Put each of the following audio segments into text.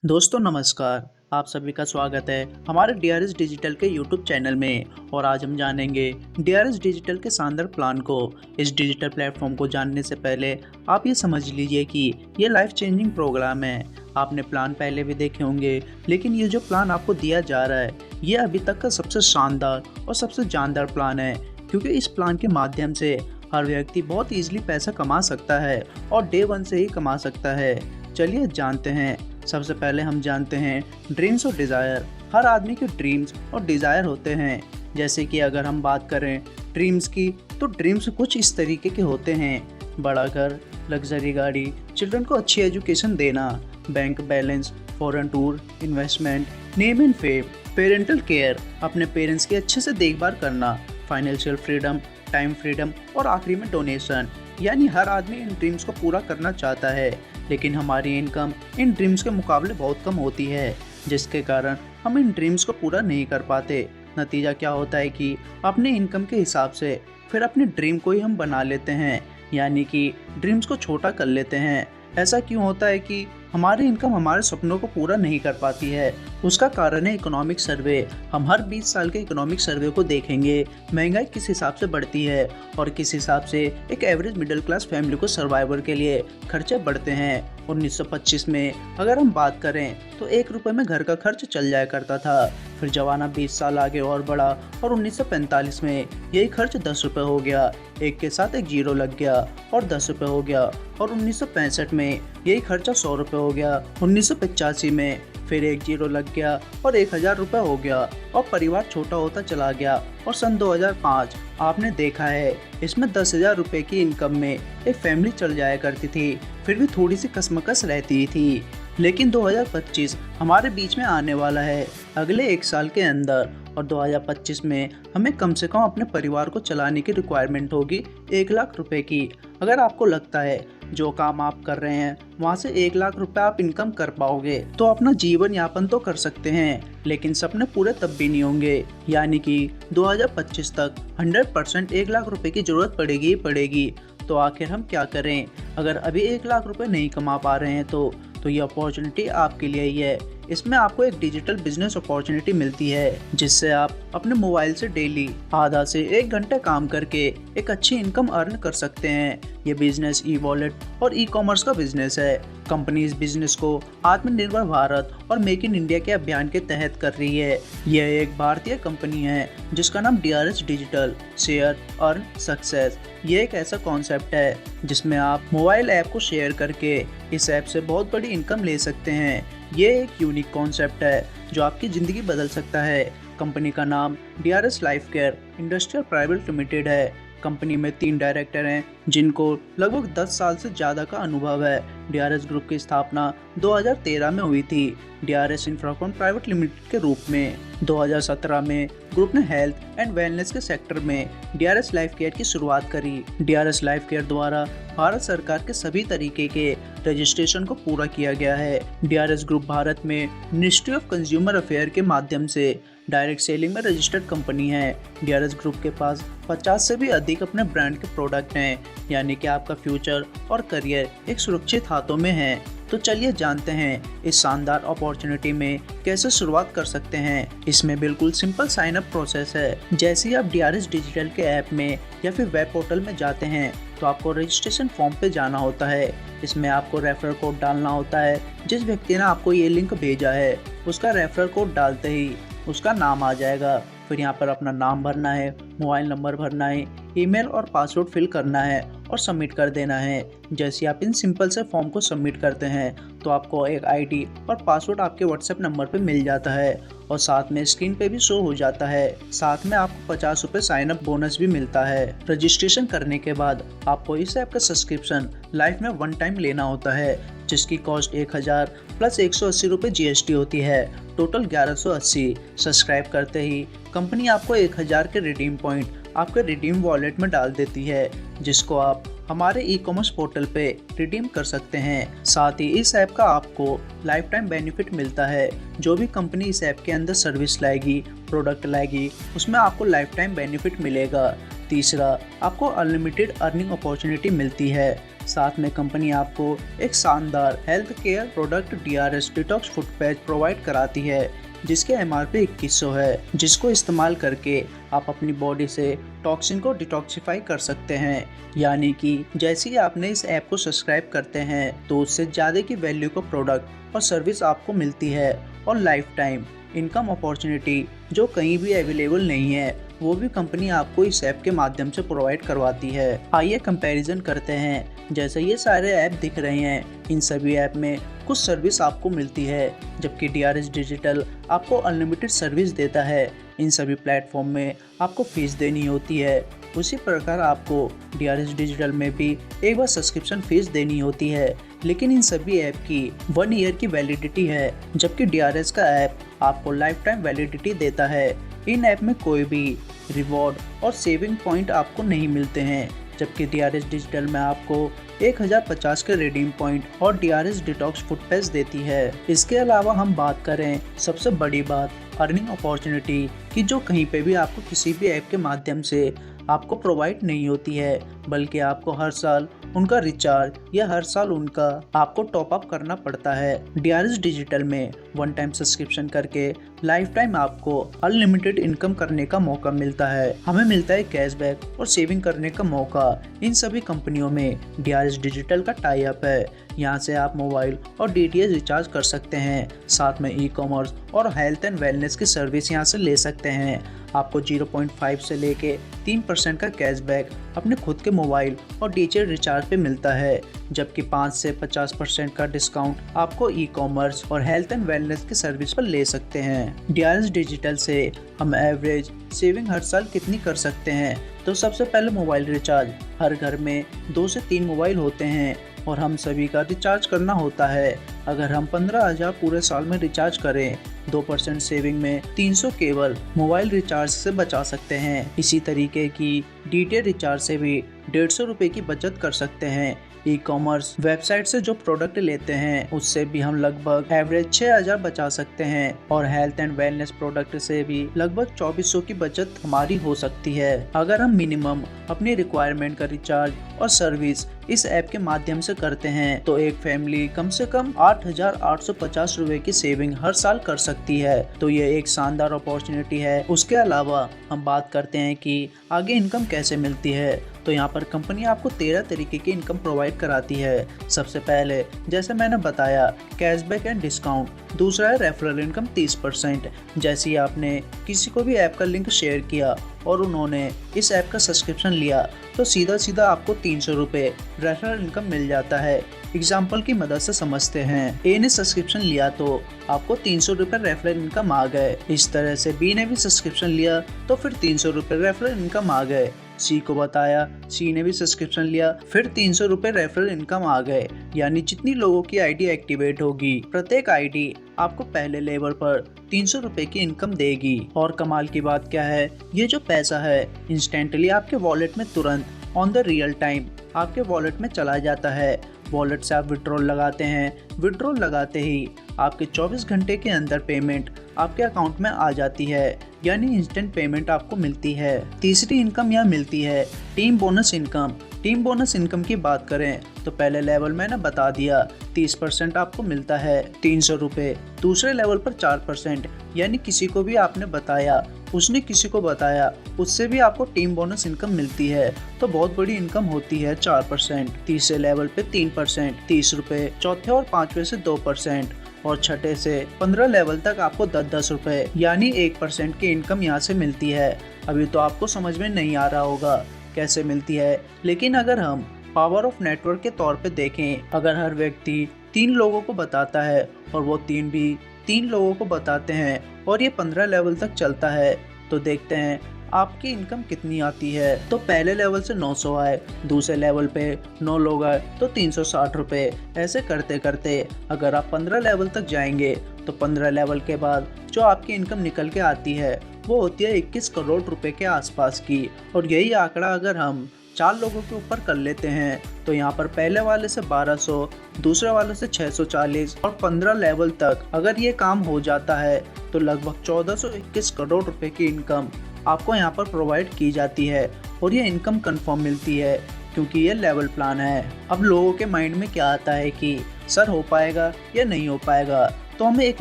दोस्तों नमस्कार। आप सभी का स्वागत है हमारे डीआरएस डिजिटल के यूट्यूब चैनल में। और आज हम जानेंगे डीआरएस डिजिटल के शानदार प्लान को। इस डिजिटल प्लेटफॉर्म को जानने से पहले आप ये समझ लीजिए कि ये लाइफ चेंजिंग प्रोग्राम है। आपने प्लान पहले भी देखे होंगे, लेकिन ये जो प्लान आपको दिया जा रहा है ये अभी तक का सबसे शानदार और सबसे जानदार प्लान है, क्योंकि इस प्लान के माध्यम से हर व्यक्ति बहुत ईजिली पैसा कमा सकता है और डे वन से ही कमा सकता है। चलिए जानते हैं। सबसे पहले हम जानते हैं ड्रीम्स और डिज़ायर। हर आदमी के ड्रीम्स और डिज़ायर होते हैं। जैसे कि अगर हम बात करें ड्रीम्स की, तो ड्रीम्स कुछ इस तरीके के होते हैं: बड़ा घर, लग्जरी गाड़ी, चिल्ड्रन को अच्छी एजुकेशन देना, bank balance, foreign tour, investment, name and fame, parental care, अपने पेरेंट्स की अच्छे से देखभाल करना, फाइनेंशियल फ्रीडम, टाइम फ्रीडम और आखिरी में डोनेशन। यानी हर आदमी इन ड्रीम्स को पूरा करना चाहता है, लेकिन हमारी इनकम इन ड्रीम्स के मुकाबले बहुत कम होती है, जिसके कारण हम इन ड्रीम्स को पूरा नहीं कर पाते। नतीजा क्या होता है कि अपने इनकम के हिसाब से फिर अपने ड्रीम को ही हम बना लेते हैं, यानी कि ड्रीम्स को छोटा कर लेते हैं। ऐसा क्यों होता है कि हमारी इनकम हमारे सपनों को पूरा नहीं कर पाती है? उसका कारण है इकोनॉमिक सर्वे। हम हर 20 साल के इकोनॉमिक सर्वे को देखेंगे। महंगाई किस हिसाब से बढ़ती है और किस हिसाब से एक एवरेज मिडिल क्लास फैमिली को सर्वाइवर के लिए खर्चे बढ़ते हैं। 1925 में अगर हम बात करें तो 1 रुपये में घर का खर्च चल जाया करता था। फिर जमाना 20 साल आगे और बढ़ा और 1945 में यही खर्च 10 रुपये हो गया। एक के साथ एक जीरो लग गया और 10 रुपये हो गया। और 1965 में यही खर्चा 100 रुपये हो गया। 1985 में फिर एक जीरो लग गया और 1000 रुपये हो गया और परिवार छोटा होता चला गया। और सन 2005 आपने देखा है, इसमें 10,000 रुपये की इनकम में एक फैमिली चल जाया करती थी। फिर भी थोड़ी सी कसमकस रहती थी। लेकिन 2025 हमारे बीच में आने वाला है अगले 1 साल के अंदर, और 2025 में हमें कम से कम अपने परिवार को चलाने की रिक्वायरमेंट होगी 1 लाख रुपए की। अगर आपको लगता है जो काम आप कर रहे हैं वहाँ से 1 लाख रुपए आप इनकम कर पाओगे तो अपना जीवन यापन तो कर सकते हैं, लेकिन सपने पूरे तब भी नहीं होंगे। यानी कि 2025 तक 100% 1 लाख रुपए की जरूरत पड़ेगी ही पड़ेगी। तो आखिर हम क्या करें? अगर अभी 1 लाख रुपए नहीं कमा पा रहे हैं तो ये अपॉर्चुनिटी आपके लिए ही है। इसमें आपको एक डिजिटल बिजनेस अपॉर्चुनिटी मिलती है, जिससे आप अपने मोबाइल से डेली आधा से 1 घंटे काम करके एक अच्छी इनकम अर्न कर सकते हैं। ये बिजनेस ई वॉलेट और ई कॉमर्स का बिजनेस है। कंपनी इस बिजनेस को आत्मनिर्भर भारत और मेक इन इंडिया के अभियान के तहत कर रही है। यह एक भारतीय कंपनी है जिसका नाम DRS digital share earn success. ये एक ऐसा कॉन्सेप्ट है जिसमें आप मोबाइल ऐप को शेयर करके इस ऐप से बहुत बड़ी इनकम ले सकते हैं। ये एक यूनिक कॉन्सेप्ट है जो आपकी ज़िंदगी बदल सकता है। कंपनी का नाम DRS life care industrial private limited है। कंपनी में 3 डायरेक्टर हैं जिनको लगभग 10 साल से ज़्यादा का अनुभव है। डीआरएस ग्रुप की स्थापना 2013 में हुई थी डीआरएस इंफ्राकॉम प्राइवेट लिमिटेड के रूप में। 2017 में ग्रुप ने हेल्थ एंड वेलनेस के सेक्टर में डीआरएस लाइफ केयर की शुरुआत करी। डीआरएस लाइफ केयर द्वारा भारत सरकार के सभी तरीके के रजिस्ट्रेशन को पूरा किया गया है। डीआरएस ग्रुप भारत में मिनिस्ट्री ऑफ कंज्यूमर अफेयर के माध्यम से डायरेक्ट सेलिंग में रजिस्टर्ड कंपनी है। डीआरएस ग्रुप के पास 50 से भी अधिक अपने ब्रांड के प्रोडक्ट हैं, यानी कि आपका फ्यूचर और करियर एक सुरक्षित हाथों में है। तो चलिए जानते हैं इस शानदार अपॉर्चुनिटी में कैसे शुरुआत कर सकते हैं। इसमें बिल्कुल सिंपल साइन अप प्रोसेस है। जैसे ही आप डीआरएस डिजिटल के ऐप में या फिर वेब पोर्टल में जाते हैं तो आपको रजिस्ट्रेशन फॉर्म पे जाना होता है। इसमें आपको रेफरल कोड डालना होता है। जिस व्यक्ति ने आपको ये लिंक भेजा है उसका रेफरल कोड डालते ही उसका नाम आ जाएगा। फिर यहाँ पर अपना नाम भरना है, मोबाइल नंबर भरना है, ईमेल और पासवर्ड फिल करना है और सबमिट कर देना है। जैसे आप इन सिंपल से फॉर्म को सबमिट करते हैं तो आपको एक आईडी और पासवर्ड आपके व्हाट्सएप नंबर पे मिल जाता है और साथ में स्क्रीन पे भी शो हो जाता है। साथ में आपको 50 रुपये साइन अप बोनस भी मिलता है। रजिस्ट्रेशन करने के बाद आपको इस ऐप का सब्सक्रिप्शन लाइफ में 1 टाइम लेना होता है, जिसकी कॉस्ट 1000 प्लस 180 रुपये GST होती है। टोटल 1180। सब्सक्राइब करते ही कंपनी आपको 1000 के रिडीम पॉइंट आपके रिडीम वॉलेट में डाल देती है, जिसको आप हमारे ई कॉमर्स पोर्टल पे रिडीम कर सकते हैं। साथ ही इस ऐप का आपको लाइफ टाइम बेनिफिट मिलता है। जो भी कंपनी इस ऐप के अंदर सर्विस लाएगी, प्रोडक्ट लाएगी, उसमें आपको लाइफ टाइम बेनिफिट मिलेगा। तीसरा, आपको अनलिमिटेड अर्निंग अपॉर्चुनिटी मिलती है। साथ में कंपनी आपको एक शानदार health care product DRS detox foot patch provide कराती है, जिसके MRP 2100 है, जिसको इस्तेमाल करके आप अपनी बॉडी से टॉक्सिन को डिटॉक्सिफाई कर सकते हैं। यानी कि जैसे ही आपने इस ऐप को सब्सक्राइब करते हैं तो उससे ज़्यादा की वैल्यू का प्रोडक्ट और सर्विस आपको मिलती है, और लाइफ टाइम इनकम अपॉर्चुनिटी जो कहीं भी अवेलेबल नहीं है वो भी कंपनी आपको इस ऐप के माध्यम से प्रोवाइड करवाती है। आइए कंपैरिजन करते हैं। जैसे ये सारे ऐप दिख रहे हैं, इन सभी ऐप में कुछ सर्विस आपको मिलती है, जबकि DRS डिजिटल आपको अनलिमिटेड सर्विस देता है। इन सभी प्लेटफॉर्म में आपको फीस देनी होती है। उसी प्रकार आपको DRS डिजिटल में भी एक बार सब्सक्रिप्शन फीस देनी होती है, लेकिन इन सभी ऐप की 1 ईयर की वैलिडिटी है, जबकि DRS का ऐप आपको लाइफ टाइम वैलिडिटी देता है। इन ऐप में कोई भी रिवॉर्ड और सेविंग पॉइंट आपको नहीं मिलते हैं, जबकि DRS डिजिटल में आपको 1050 के रिडीम पॉइंट और DRS डिटॉक्स फुट पैच देती है। इसके अलावा हम बात करें सबसे बड़ी बात अर्निंग अपॉर्चुनिटी की, जो कहीं पे भी आपको किसी भी ऐप के माध्यम से आपको प्रोवाइड नहीं होती है, बल्कि आपको हर साल उनका रिचार्ज या हर साल उनका आपको टॉप अप करना पड़ता है। DRS डिजिटल में 1 टाइम सब्सक्रिप्शन करके लाइफ टाइम आपको अनलिमिटेड इनकम करने का मौका मिलता है। हमें मिलता है कैशबैक और सेविंग करने का मौका। इन सभी कंपनियों में DRS डिजिटल का टाई अप है। यहाँ से आप मोबाइल और DTH रिचार्ज कर सकते हैं, साथ में ई-कॉमर्स और हेल्थ एंड वेलनेस की सर्विस यहाँ से ले सकते हैं। आपको 0.5 से लेके 3% का कैशबैक अपने खुद के मोबाइल और DTH रिचार्ज पे मिलता है, जबकि 5 से 50% का डिस्काउंट आपको ई-कॉमर्स और हेल्थ एंड वेलनेस की सर्विस पर ले सकते हैं। DRS डिजिटल से हम एवरेज सेविंग हर साल कितनी कर सकते हैं? तो सबसे पहले मोबाइल रिचार्ज। हर घर में 2 से 3 मोबाइल होते हैं और हम सभी का रिचार्ज करना होता है। अगर हम 15,000 पूरे साल में रिचार्ज करें, 2% सेविंग में 300 केवल मोबाइल रिचार्ज से बचा सकते हैं। इसी तरीके की DTH रिचार्ज से भी 150 रुपये की बचत कर सकते हैं। ई-कॉमर्स वेबसाइट से जो प्रोडक्ट लेते हैं उससे भी हम लगभग एवरेज 6,000 बचा सकते हैं, और हेल्थ एंड वेलनेस प्रोडक्ट से भी लगभग 2400 की बचत हमारी हो सकती है। अगर हम मिनिमम अपनी रिक्वायरमेंट का रिचार्ज और सर्विस इस ऐप के माध्यम से करते हैं तो एक फैमिली कम से कम 8,850 रुपए की सेविंग हर साल कर सकती है। तो ये एक शानदार अपॉर्चुनिटी है। उसके अलावा हम बात करते हैं कि आगे इनकम कैसे मिलती है। तो यहाँ पर कंपनी आपको 13 तरीके की इनकम प्रोवाइड कराती है। सबसे पहले जैसे मैंने बताया कैशबैक एंड डिस्काउंट, दूसरा है रेफरल इनकम 30%। जैसे ही आपने किसी को भी ऐप का लिंक शेयर किया और उन्होंने इस ऐप का सब्सक्रिप्शन लिया तो सीधा सीधा आपको 300 रुपये रेफरल इनकम मिल जाता है। एग्जाम्पल की मदद से समझते हैं। ए ने सब्सक्रिप्शन लिया तो आपको 300 रुपये रेफरल इनकम आ गए। इस तरह से बी ने भी सब्सक्रिप्शन लिया तो फिर 300 रुपये रेफरल इनकम आ गए। सी को बताया, सी ने भी सब्सक्रिप्शन लिया, फिर 300 रुपये रेफरल इनकम आ गए। यानी जितनी लोगों की आईडी एक्टिवेट होगी, प्रत्येक आईडी आपको पहले लेवल पर 300 रुपये की इनकम देगी। और कमाल की बात क्या है, ये जो पैसा है इंस्टेंटली आपके वॉलेट में तुरंत ऑन द रियल टाइम आपके वॉलेट में चला जाता है। वॉलेट से आप विड्रॉल लगाते हैं, विड्रॉल लगाते ही आपके 24 घंटे के अंदर पेमेंट आपके अकाउंट में आ जाती है, यानी इंस्टेंट पेमेंट आपको मिलती है। तीसरी इनकम यहाँ मिलती है team bonus income. Team bonus income की बात करें तो पहले लेवल मैंने बता दिया 30% आपको मिलता है 300 रुपये। दूसरे लेवल पर 4%, यानी किसी को भी आपने बताया, उसने किसी को बताया, उससे भी आपको टीम बोनस इनकम मिलती है। तो बहुत बड़ी इनकम होती है 4%। तीसरे लेवल पे 3% 30 रुपये, चौथे और पांचवे से 2%, और छठे से 15 लेवल तक आपको 10-10 रुपये, यानी 1% की इनकम यहाँ से मिलती है। अभी तो आपको समझ में नहीं आ रहा होगा कैसे मिलती है, लेकिन अगर हम पावर ऑफ नेटवर्क के तौर पे देखें, अगर हर व्यक्ति 3 लोगों को बताता है और वो 3 भी 3 लोगों को बताते हैं और ये 15 लेवल तक चलता है, तो देखते हैं आपकी इनकम कितनी आती है। तो पहले लेवल से 900 आए, दूसरे लेवल पे 9 लोग आए तो 360 रुपये। ऐसे करते करते अगर आप 15 लेवल तक जाएंगे तो 15 लेवल के बाद जो आपकी इनकम निकल के आती है वो होती है 21 करोड़ रुपए के आसपास की। और यही आंकड़ा अगर हम 4 लोगों के ऊपर कर लेते हैं तो यहाँ पर पहले वाले से 1200, दूसरे वाले से 640 और 15 लेवल तक अगर ये काम हो जाता है तो लगभग 1421 करोड़ रुपए की इनकम आपको यहाँ पर प्रोवाइड की जाती है और ये इनकम कंफर्म मिलती है क्योंकि ये लेवल प्लान है। अब लोगों के माइंड में क्या आता है कि सर हो पाएगा या नहीं हो पाएगा, तो हम एक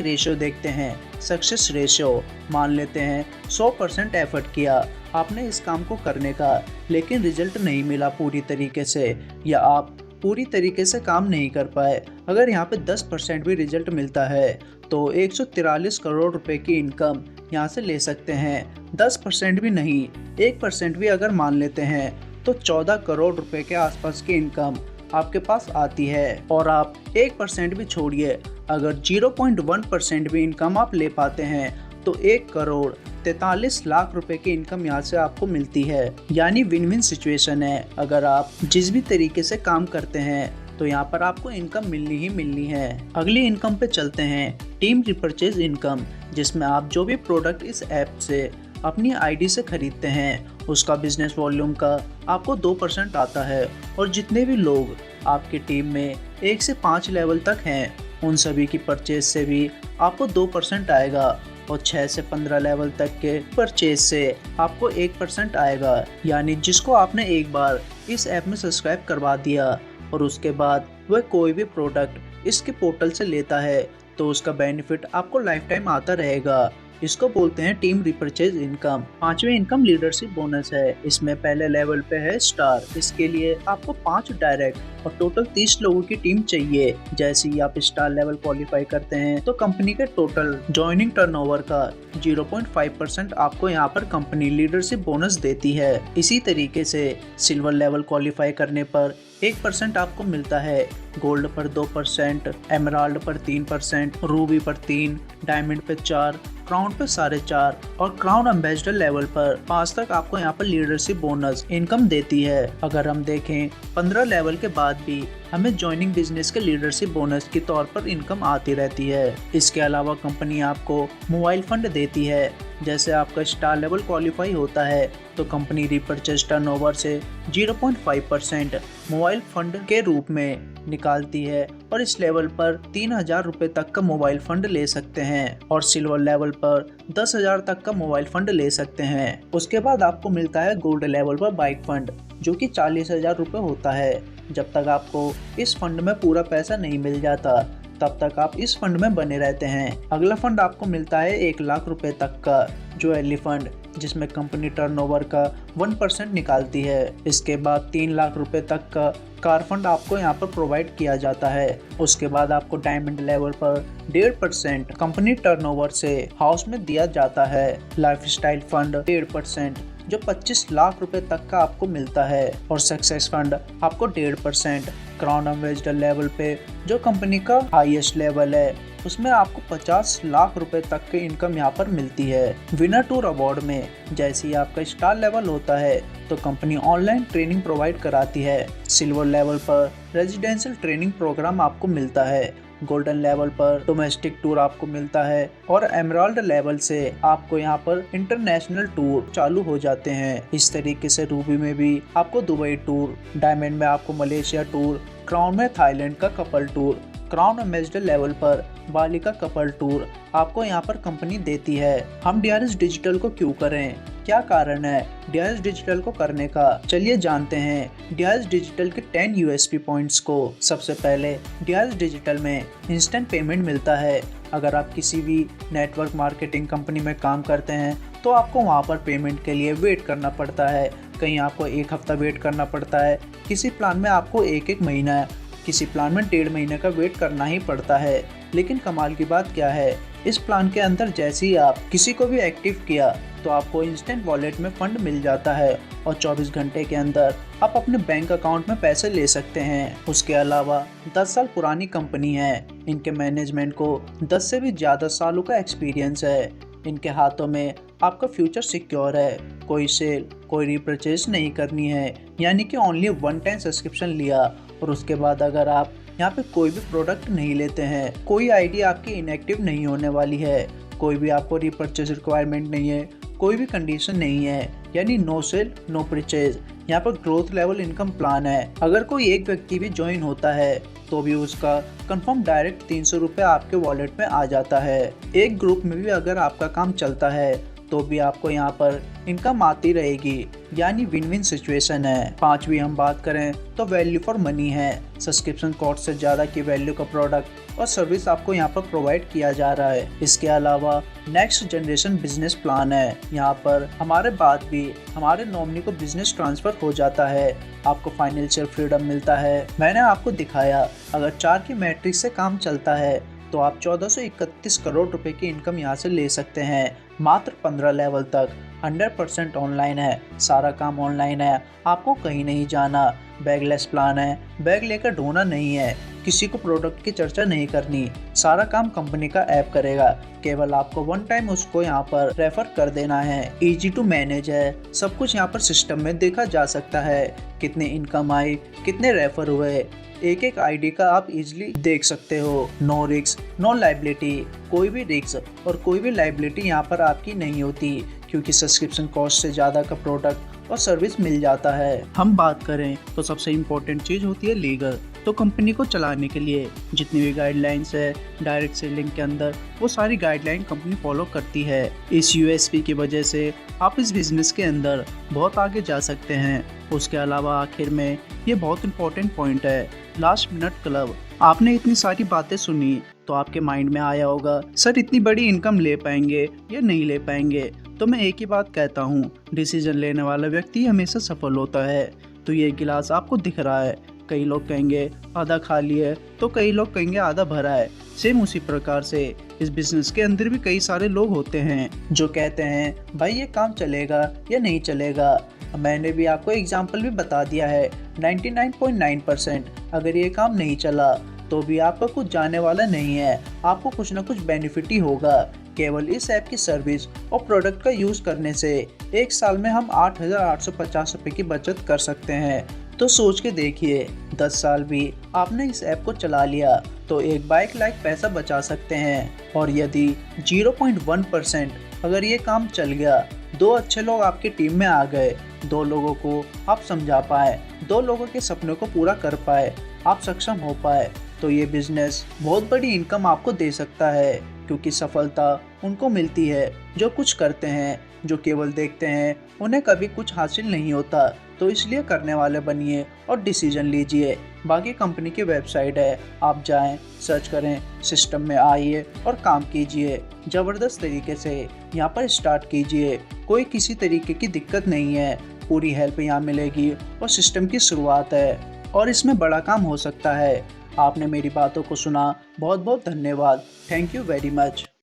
रेशियो देखते हैं, सक्सेस रेशियो। मान लेते हैं 100% एफर्ट किया आपने इस काम को करने का, लेकिन रिजल्ट नहीं मिला पूरी तरीके से, या आप पूरी तरीके से काम नहीं कर पाए। अगर यहाँ पे 10% भी रिजल्ट मिलता है तो 143 करोड़ रुपए की इनकम यहाँ से ले सकते हैं। 10% भी नहीं, 1% भी अगर मान लेते हैं तो 14 करोड़ रुपए के आसपास की इनकम आपके पास आती है। और आप 1% भी छोड़िए, अगर 0.1% भी इनकम आप ले पाते हैं तो 1 करोड़ 43 लाख रुपए की इनकम यहाँ से आपको मिलती है। यानी विन विन सिचुएशन है। अगर आप जिस भी तरीके से काम करते हैं तो यहाँ पर आपको इनकम मिलनी ही मिलनी है। अगली इनकम पे चलते हैं, टीम रिपर्चेज इनकम, जिसमें आप जो भी प्रोडक्ट इस ऐप से अपनी आईडी से खरीदते हैं उसका बिजनेस वॉल्यूम का आपको 2% आता है। और जितने भी लोग आपकी टीम में 1 से 5 लेवल तक हैं उन सभी की परचेज से भी आपको 2% आएगा। और 6 से 15 लेवल तक के परचेज से आपको 1% आएगा। यानी जिसको आपने एक बार इस ऐप में सब्सक्राइब करवा दिया और उसके बाद वह कोई भी प्रोडक्ट इसके पोर्टल से लेता है तो उसका बेनिफिट आपको लाइफ टाइम आता रहेगा। इसको बोलते हैं टीम रिपर्चेज इनकम। पांचवें इनकम लीडरशिप बोनस है। इसमें पहले लेवल पे है स्टार। इसके लिए आपको 5 डायरेक्ट और टोटल 30 लोगों की टीम चाहिए। जैसे ही आप स्टार लेवल क्वालिफाई करते हैं तो कंपनी के टोटल ज्वाइनिंग टर्नओवर का 0.5% आपको यहाँ पर कंपनी लीडरशिप बोनस देती है। इसी तरीके से सिल्वर लेवल क्वालिफाई करने पर 1% आपको मिलता है, गोल्ड पर 2%, एमराल्ड पर 3%, रूबी पर 3%, डायमंड पे 4%, क्राउन पे 4.5% और क्राउन एम्बेसडर लेवल पर 5 तक आपको यहाँ पर लीडरशिप बोनस इनकम देती है। अगर हम देखें 15 लेवल के बाद भी हमें ज्वाइनिंग बिजनेस के लीडरशिप बोनस के तौर पर इनकम आती रहती है। इसके अलावा कंपनी आपको मोबाइल फंड देती है। जैसे आपका स्टार लेवल क्वालिफाई होता है तो कंपनी रिपर्चेज टर्नओवर से 0.5% मोबाइल फंड के रूप में निकालती है और इस लेवल पर 3,000 रुपए तक का मोबाइल फंड ले सकते हैं और सिल्वर लेवल पर 10,000 तक का मोबाइल फंड ले सकते हैं। उसके बाद आपको मिलता है गोल्ड लेवल पर बाइक फंड, जो कि 40,000 रुपए होता है। जब तक आपको इस फंड में पूरा पैसा नहीं मिल जाता तब तक आप इस फंड में बने रहते हैं। अगला फंड आपको मिलता है 1 लाख रुपए तक का ज्वेलरी फंड, जिसमें कंपनी टर्नओवर का 1% निकालती है। इसके बाद 3 लाख रुपए तक का कार फंड आपको यहाँ पर प्रोवाइड किया जाता है। उसके बाद आपको डायमंड लेवल पर 1.5% कंपनी टर्नओवर से हाउस में दिया जाता है। लाइफस्टाइल फंड 1.5% जो 25 लाख रुपए तक का आपको मिलता है और सक्सेस फंड आपको 1.5%। क्राउन एम्बेसडर लेवल पे जो कंपनी का हाईएस्ट लेवल है उसमें आपको 50 लाख रुपए तक की इनकम यहाँ पर मिलती है। विनर टूर अवार्ड में जैसे ही आपका स्टार लेवल होता है तो कंपनी ऑनलाइन ट्रेनिंग प्रोवाइड कराती है। सिल्वर लेवल पर रेजिडेंशियल ट्रेनिंग प्रोग्राम आपको मिलता है। गोल्डन लेवल पर डोमेस्टिक टूर आपको मिलता है और एमराल्ड लेवल से आपको यहाँ पर इंटरनेशनल टूर चालू हो जाते हैं। इस तरीके से रूबी में भी आपको दुबई टूर, डायमंड में आपको मलेशिया टूर, क्राउन में थाईलैंड का couple tour, crown ambassador level पर बाली का कपल टूर आपको यहाँ पर कंपनी देती है। हम डीआरएस डिजिटल को क्यों करें, क्या कारण है डीआरएस डिजिटल को करने का, चलिए जानते हैं डीआरएस डिजिटल के 10 यूएसपी पॉइंट्स को। सबसे पहले डीआरएस डिजिटल में इंस्टेंट पेमेंट मिलता है। अगर आप किसी भी नेटवर्क मार्केटिंग कंपनी में काम करते हैं तो आपको वहाँ पर पेमेंट के लिए वेट करना पड़ता है। कहीं आपको 1 हफ्ता वेट करना पड़ता है, किसी प्लान में आपको 1 महीना, किसी प्लान में 1.5 महीने का वेट करना ही पड़ता है। लेकिन कमाल की बात क्या है, इस प्लान के अंदर जैसे ही आप किसी को भी एक्टिव किया तो आपको इंस्टेंट वॉलेट में फंड मिल जाता है और 24 घंटे के अंदर आप अपने बैंक अकाउंट में पैसे ले सकते हैं। उसके अलावा 10 साल पुरानी कंपनी है। इनके मैनेजमेंट को 10 से भी ज़्यादा सालों का एक्सपीरियंस है। इनके हाथों में आपका फ्यूचर सिक्योर है। कोई सेल, कोई रिपर्चेज नहीं करनी है, यानी कि ओनली 1 टाइम सब्सक्रिप्शन लिया और उसके बाद अगर आप यहाँ पे कोई भी प्रोडक्ट नहीं लेते हैं, कोई आईडी आपकी इनएक्टिव नहीं होने वाली है, कोई भी आपको रिपर्चेज रिक्वायरमेंट नहीं है, कोई भी कंडीशन नहीं है, यानी नो सेल नो परचेज। यहाँ पर ग्रोथ लेवल इनकम प्लान है। अगर कोई एक व्यक्ति भी ज्वाइन होता है तो भी उसका कंफर्म डायरेक्ट 300 रुपये आपके वॉलेट में आ जाता है। एक ग्रुप में भी अगर आपका काम चलता है तो भी आपको यहाँ पर इनकम आती रहेगी, यानी विन विन सिचुएशन है। पांचवी हम बात करें तो वैल्यू फॉर मनी है। सब्सक्रिप्शन कॉस्ट से ज़्यादा की वैल्यू का प्रोडक्ट और सर्विस आपको यहाँ पर प्रोवाइड किया जा रहा है। इसके अलावा नेक्स्ट जनरेशन बिजनेस प्लान है। यहाँ पर हमारे बाद भी हमारे नॉमिनी को बिजनेस ट्रांसफर हो जाता है, आपको फाइनेंशियल फ्रीडम मिलता है। मैंने आपको दिखाया अगर 4 की मैट्रिक्स से काम चलता है तो आप 1431 करोड़ रुपए की इनकम यहाँ से ले सकते हैं। मात्र 15 लेवल तक 100% ऑनलाइन है, सारा काम ऑनलाइन है, आपको कहीं नहीं जाना। बैगलेस प्लान है, बैग लेकर ढोना नहीं है, किसी को प्रोडक्ट की चर्चा नहीं करनी, सारा काम कंपनी का ऐप करेगा, केवल आपको वन टाइम उसको यहाँ पर रेफर कर देना है। इजी टू मैनेज है, सब कुछ यहाँ पर सिस्टम में देखा जा सकता है, कितने इनकम आई, कितने रेफर हुए, एक एक आईडी का आप इजीली देख सकते हो। नो रिस्क नो लाइबिलिटी, कोई भी रिस्क और कोई भी लाइबिलिटी यहाँ पर आपकी नहीं होती, क्योंकि सब्सक्रिप्शन कॉस्ट से ज़्यादा का प्रोडक्ट और सर्विस मिल जाता है। हम बात करें तो सबसे इम्पोर्टेंट चीज़ होती है लीगल। तो कंपनी को चलाने के लिए जितनी भी गाइडलाइंस है डायरेक्ट सेलिंग के अंदर, वो सारी गाइडलाइन कंपनी फॉलो करती है। इस यूएसपी की वजह से आप इस बिजनेस के अंदर बहुत आगे जा सकते हैं। उसके अलावा आखिर में ये बहुत इंपॉर्टेंट पॉइंट है, लास्ट मिनट क्लब। आपने इतनी सारी बातें सुनी तो आपके माइंड में आया होगा सर इतनी बड़ी इनकम ले पाएंगे या नहीं ले पाएंगे। तो मैं एक ही बात कहता हूँ, डिसीजन लेने वाला व्यक्ति हमेशा सफल होता है। तो ये गिलास आपको दिख रहा है, कई लोग कहेंगे आधा खाली है तो कई लोग कहेंगे आधा भरा है। सेम उसी प्रकार से इस बिजनेस के अंदर भी कई सारे लोग होते हैं जो कहते हैं भाई ये काम चलेगा या नहीं चलेगा। मैंने भी आपको एग्जाम्पल भी बता दिया है, 99.9% अगर ये काम नहीं चला तो भी आपका कुछ जाने वाला नहीं है, आपको कुछ ना कुछ बेनिफिट ही होगा। केवल इस ऐप की सर्विस और प्रोडक्ट का यूज़ करने से एक साल में हम 8,850 रुपये की बचत कर सकते हैं। तो सोच के देखिए, 10 साल भी आपने इस ऐप को चला लिया तो एक बाइक लाइक पैसा बचा सकते हैं। और यदि 0.1% अगर ये काम चल गया, 2 अच्छे लोग आपकी टीम में आ गए, 2 लोगों को आप समझा पाए, 2 लोगों के सपनों को पूरा कर पाए, आप सक्षम हो पाए, तो ये बिजनेस बहुत बड़ी इनकम आपको दे सकता है। क्योंकि सफलता उनको मिलती है जो कुछ करते हैं, जो केवल देखते हैं, उन्हें कभी कुछ हासिल नहीं होता। तो इसलिए करने वाले बनिए और डिसीजन लीजिए। बाकी कंपनी की वेबसाइट है, आप जाएं, सर्च करें, सिस्टम में आइए और काम कीजिए। ज़बरदस्त तरीके से यहाँ पर स्टार्ट कीजिए, कोई किसी तरीके की दिक्कत नहीं है, पूरी हेल्प यहाँ मिलेगी और सिस्टम की शुरुआत है और इसमें बड़ा काम हो सकता है। आपने मेरी बातों को सुना, बहुत बहुत धन्यवाद। Thank you very much.